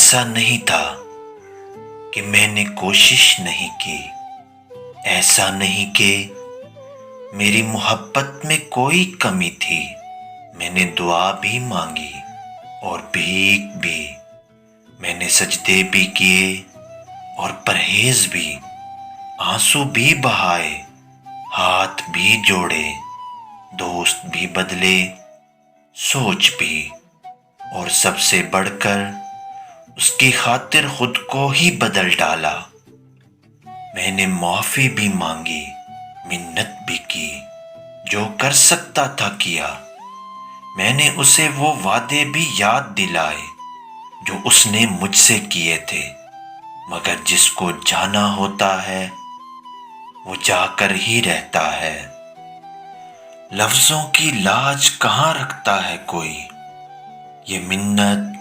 ایسا نہیں تھا کہ میں نے کوشش نہیں کی، ایسا نہیں کہ میری محبت میں کوئی کمی تھی۔ میں نے دعا بھی مانگی اور بھیک بھی، میں نے سجدے بھی کیے اور پرہیز بھی، آنسو بھی بہائے، ہاتھ بھی جوڑے، دوست بھی بدلے، سوچ بھی، اور سب سے بڑھ کر اس کی خاطر خود کو ہی بدل ڈالا۔ میں نے معافی بھی مانگی، منت بھی کی، جو کر سکتا تھا کیا۔ میں نے اسے وہ وعدے بھی یاد دلائے جو اس نے مجھ سے کیے تھے، مگر جس کو جانا ہوتا ہے وہ جا کر ہی رہتا ہے۔ لفظوں کی لاج کہاں رکھتا ہے کوئی، یہ منت،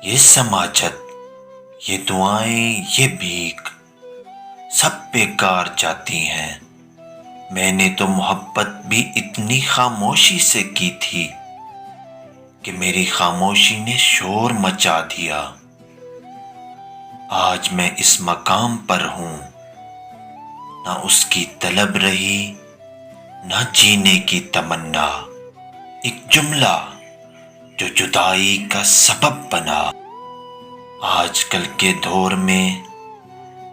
یہ سماجت، یہ دعائیں، یہ بھیک، سب بیکار جاتی ہیں۔ میں نے تو محبت بھی اتنی خاموشی سے کی تھی کہ میری خاموشی نے شور مچا دیا۔ آج میں اس مقام پر ہوں، نہ اس کی طلب رہی، نہ جینے کی تمنا، ایک جملہ جو جدائی کا سبب بنا۔ آج کل کے دور میں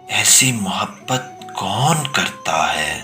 ایسی محبت کون کرتا ہے؟